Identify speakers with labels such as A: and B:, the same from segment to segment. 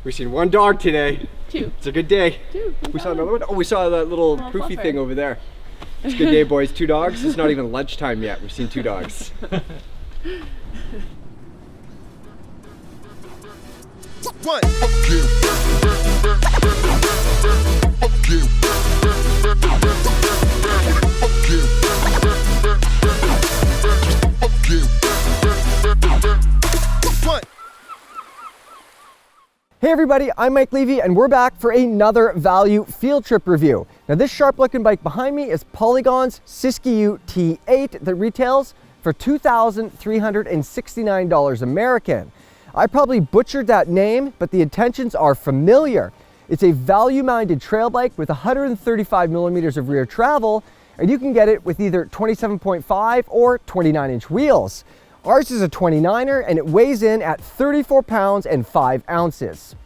A: We've seen one dog today.
B: Two.
A: It's a good day.
B: Two.
A: We saw another one. Oh, we saw that little poofy thing over there. It's a good day, boys. 2 dogs. It's not even lunchtime yet. We've seen 2 dogs.
C: What?
D: Hey everybody, I'm Mike Levy and we're back for another value field trip review. Now this sharp looking bike behind me is Polygon's Siskiu T8 that retails for $2,369 American. I probably butchered that name, but the intentions are familiar. It's a value-minded trail bike with 135 millimeters of rear travel, and you can get it with either 27.5 or 29-inch wheels. Ours is a 29er and it weighs in at 34 pounds and 5 ounces.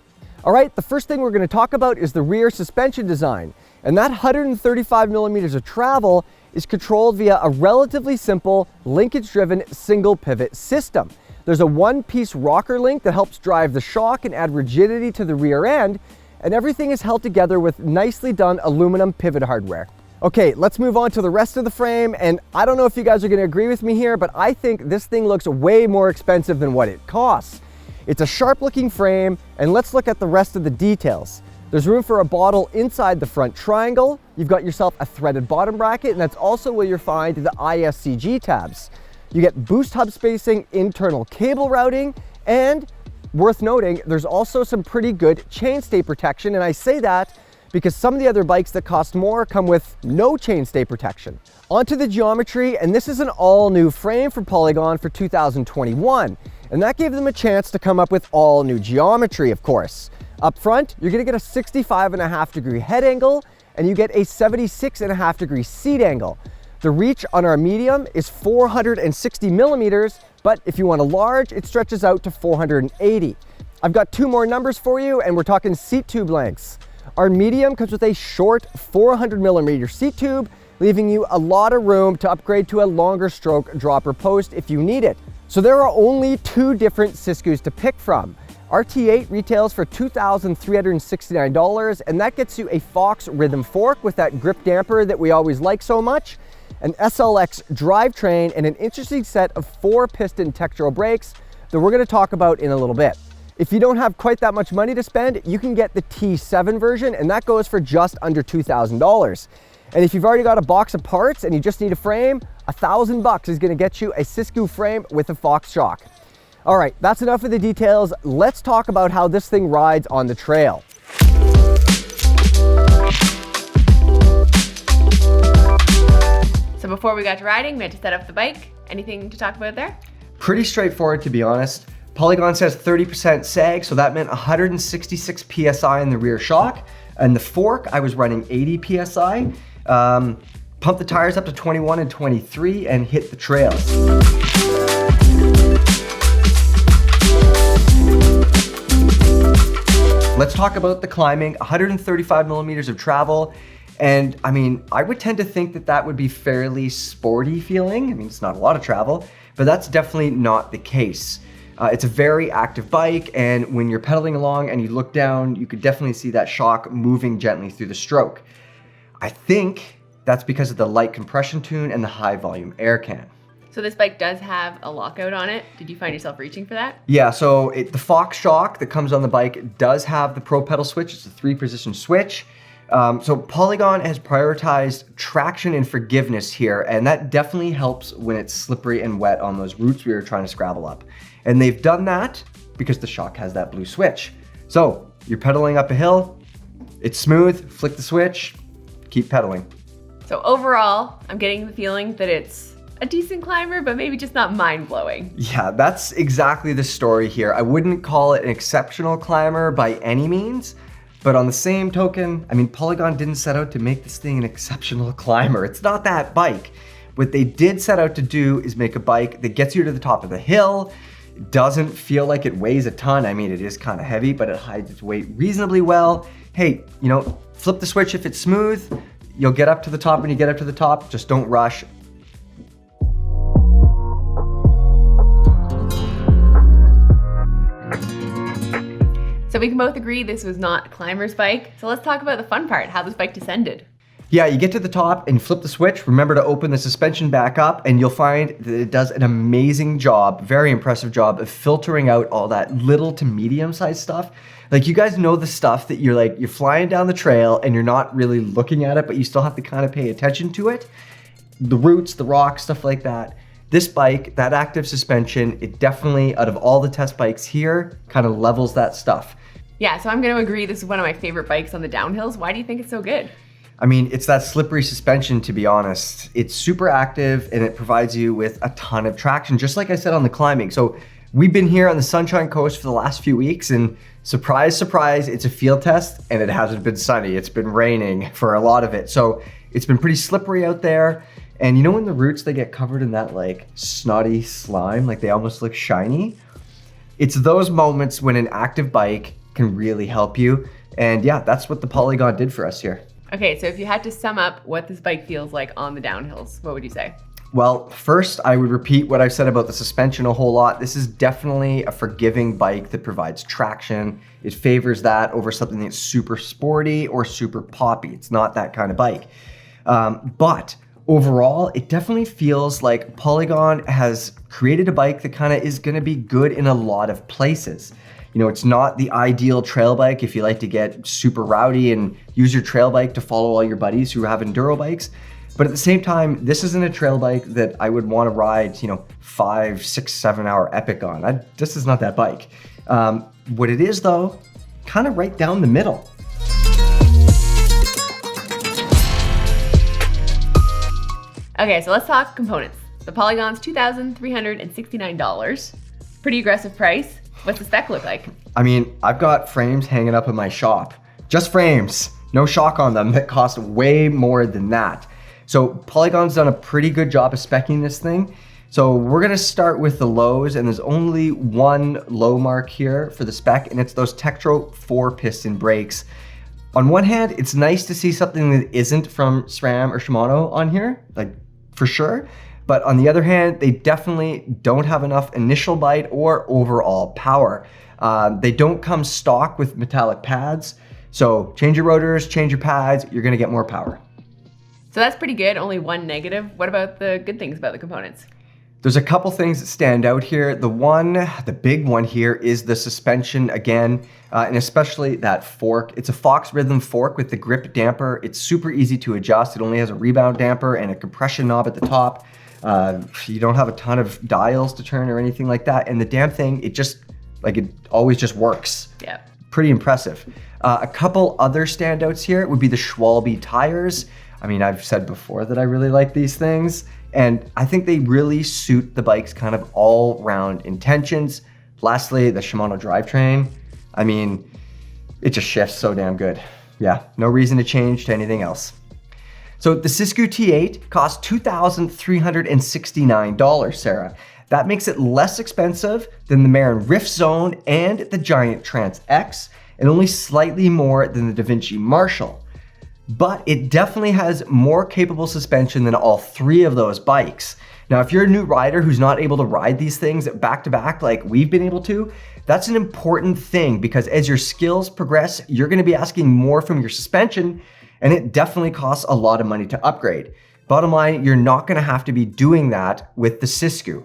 D: All right, the first thing we're going to talk about is the rear suspension design. And that 135 millimeters of travel is controlled via a relatively simple linkage-driven single pivot system. There's a one-piece rocker link that helps drive the shock and add rigidity to the rear end, and everything is held together with nicely done aluminum pivot hardware. Okay, let's move on to the rest of the frame, and I don't know if you guys are going to agree with me here, but I think this thing looks way more expensive than what it costs. It's a sharp looking frame, and let's look at the rest of the details. There's room for a bottle inside the front triangle. You've got yourself a threaded bottom bracket, and that's also where you'll find the ISCG tabs. You get boost hub spacing, internal cable routing, and worth noting, there's also some pretty good chainstay protection, and I say that because some of the other bikes that cost more come with no chainstay protection. Onto the geometry, and this is an all new frame for Polygon for 2021, and that gave them a chance to come up with all new geometry, of course. Up front, you're gonna get a 65.5 degree head angle, and you get a 76.5 degree seat angle. The reach on our medium is 460 millimeters, but if you want a large, it stretches out to 480. I've got 2 more numbers for you, and we're talking seat tube lengths. Our medium comes with a short 400 millimeter seat tube, leaving you a lot of room to upgrade to a longer stroke dropper post if you need it. So there are only 2 different Siskius to pick from. Our T8 retails for $2,369, and that gets you a Fox rhythm fork with that grip damper that we always like so much, an SLX drivetrain, and an interesting set of 4-piston textural brakes that we're going to talk about in a little bit. If you don't have quite that much money to spend, you can get the T7 version, and that goes for just under $2,000. And if you've already got a box of parts and you just need a frame, $1,000 is going to get you a Siskiu frame with a Fox shock. All right, that's enough of the details. Let's talk about how this thing rides on the trail.
B: So before we got to riding, we had to set up the bike. Anything to talk about there?
D: Pretty straightforward, to be honest. Polygon says 30% sag, so that meant 166 PSI in the rear shock. And the fork, I was running 80 PSI. Pumped the tires up to 21 and 23 and hit the trails. Let's talk about the climbing. 135 millimeters of travel. And I mean, I would tend to think that that would be fairly sporty feeling. I mean, it's not a lot of travel, but that's definitely not the case. It's a very active bike, and when you're pedaling along and you look down, you could definitely see that shock moving gently through the stroke. I think that's because of the light compression tune and the high volume air can.
B: So this bike does have a lockout on it. Did you find yourself reaching for that?
D: Yeah, so the Fox shock that comes on the bike does have the Pro pedal switch. It's a 3-position switch. So Polygon has prioritized traction and forgiveness here, and that definitely helps when it's slippery and wet on those routes we were trying to scrabble up. And they've done that because the shock has that blue switch. So you're pedaling up a hill, it's smooth, flick the switch, keep pedaling.
B: So overall, I'm getting the feeling that it's a decent climber, but maybe just not mind-blowing.
D: Yeah, that's exactly the story here. I wouldn't call it an exceptional climber by any means, but on the same token, I mean, Polygon didn't set out to make this thing an exceptional climber. It's not that bike. What they did set out to do is make a bike that gets you to the top of the hill. It doesn't feel like it weighs a ton. I mean, it is kind of heavy, but it hides its weight reasonably well. Hey, you know, flip the switch if it's smooth. You'll get up to the top when you get up to the top. Just don't rush.
B: So we can both agree this was not a climber's bike. So let's talk about the fun part, how this bike descended.
D: Yeah, you get to the top and flip the switch. Remember to open the suspension back up and you'll find that it does an amazing job, very impressive job of filtering out all that little to medium sized stuff. Like, you guys know the stuff that you're flying down the trail and you're not really looking at it, but you still have to kind of pay attention to it. The roots, the rocks, stuff like that. This bike, that active suspension, it definitely, out of all the test bikes here, kind of levels that stuff.
B: Yeah, so I'm gonna agree this is one of my favorite bikes on the downhills. Why do you think it's so good?
D: I mean, it's that slippery suspension, to be honest. It's super active and it provides you with a ton of traction, just like I said on the climbing. So we've been here on the Sunshine Coast for the last few weeks, and surprise, surprise, it's a field test and it hasn't been sunny. It's been raining for a lot of it. So it's been pretty slippery out there. And you know when the roots, they get covered in that like snotty slime, like they almost look shiny? It's those moments when an active bike can really help you. And yeah, that's what the Polygon did for us here.
B: Okay, so if you had to sum up what this bike feels like on the downhills, what would you say?
D: Well, first, I would repeat what I've said about the suspension a whole lot. This is definitely a forgiving bike that provides traction. It favors that over something that's super sporty or super poppy. It's not that kind of bike. But overall, it definitely feels like Polygon has created a bike that kind of is going to be good in a lot of places. You know, it's not the ideal trail bike if you like to get super rowdy and use your trail bike to follow all your buddies who have enduro bikes. But at the same time, this isn't a trail bike that I would want to ride, 5, 6, 7 hour epic on. This is not that bike. What it is though, kind of right down the middle.
B: Okay, so let's talk components. The Polygon's $2,369. Pretty aggressive price. What's the spec look like?
D: I mean, I've got frames hanging up in my shop. Just frames, no shock on them, that cost way more than that. So Polygon's done a pretty good job of speccing this thing. So we're gonna start with the lows, and there's only one low mark here for the spec, and it's those Tektro 4-piston brakes. On one hand, it's nice to see something that isn't from SRAM or Shimano on here, like for sure. But on the other hand, they definitely don't have enough initial bite or overall power. They don't come stock with metallic pads. So change your rotors, change your pads, you're gonna get more power.
B: So that's pretty good, only one negative. What about the good things about the components?
D: There's a couple things that stand out here. The big one here is the suspension again, and especially that fork. It's a Fox Rhythm fork with the grip damper. It's super easy to adjust. It only has a rebound damper and a compression knob at the top. You don't have a ton of dials to turn or anything like that. And the damn thing, it always just works.
B: Yeah.
D: Pretty impressive. A couple other standouts here would be the Schwalbe tires. I mean, I've said before that I really like these things, and I think they really suit the bike's kind of all-round intentions. Lastly, the Shimano drivetrain. I mean, it just shifts so damn good. Yeah, no reason to change to anything else. So the Siskiu T8 costs $2,369, Sarah. That makes it less expensive than the Marin Rift Zone and the Giant Trans X, and only slightly more than the DaVinci Marshall. But it definitely has more capable suspension than all three of those bikes. Now, if you're a new rider who's not able to ride these things back to back like we've been able to, that's an important thing, because as your skills progress, you're gonna be asking more from your suspension, and it definitely costs a lot of money to upgrade. Bottom line, you're not gonna have to be doing that with the Siskiu.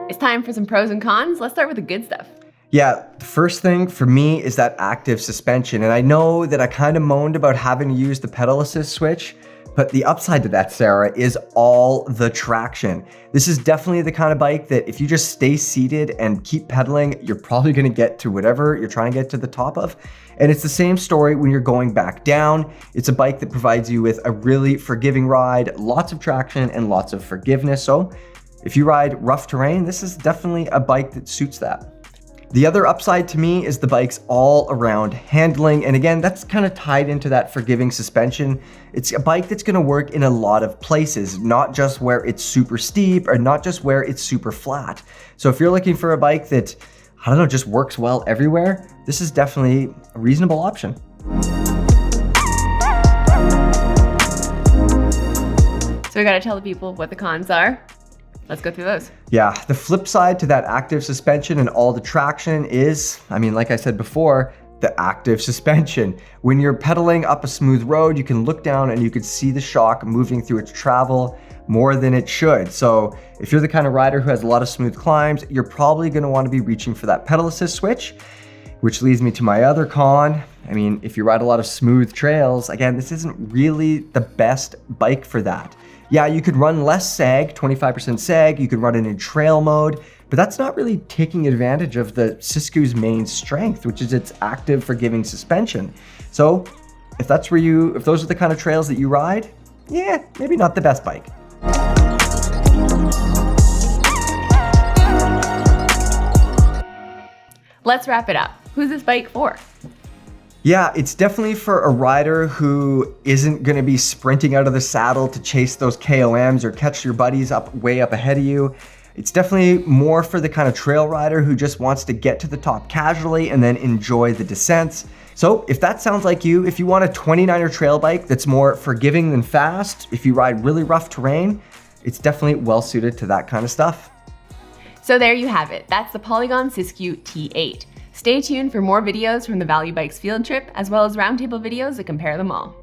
B: It's time for some pros and cons. Let's start with the good stuff.
D: Yeah, the first thing for me is that active suspension. And I know that I kind of moaned about having to use the pedal assist switch, but the upside to that, Sarah, is all the traction. This is definitely the kind of bike that if you just stay seated and keep pedaling, you're probably gonna get to whatever you're trying to get to the top of. And it's the same story when you're going back down. It's a bike that provides you with a really forgiving ride, lots of traction and lots of forgiveness. So if you ride rough terrain, this is definitely a bike that suits that. The other upside to me is the bike's all-around handling, and again, that's kind of tied into that forgiving suspension. It's a bike that's gonna work in a lot of places, not just where it's super steep or not just where it's super flat. So if you're looking for a bike that, I don't know, just works well everywhere, this is definitely a reasonable option.
B: So we gotta tell the people what the cons are. Let's go through those.
D: Yeah, the flip side to that active suspension and all the traction is, I mean, like I said before, the active suspension. When you're pedaling up a smooth road, you can look down and you can see the shock moving through its travel more than it should. So if you're the kind of rider who has a lot of smooth climbs, you're probably gonna wanna be reaching for that pedal assist switch, which leads me to my other con. I mean, if you ride a lot of smooth trails, again, this isn't really the best bike for that. Yeah, you could run less sag, 25% sag, you could run it in trail mode, but that's not really taking advantage of the Siskiu's main strength, which is its active forgiving suspension. So if those are the kind of trails that you ride, yeah, maybe not the best bike.
B: Let's wrap it up. Who's this bike for?
D: Yeah, it's definitely for a rider who isn't gonna be sprinting out of the saddle to chase those KOMs or catch your buddies way up ahead of you. It's definitely more for the kind of trail rider who just wants to get to the top casually and then enjoy the descents. So if that sounds like you, if you want a 29er trail bike that's more forgiving than fast, if you ride really rough terrain, it's definitely well suited to that kind of stuff.
B: So there you have it. That's the Polygon Siskiu T8. Stay tuned for more videos from the Value Bikes field trip, as well as roundtable videos that compare them all.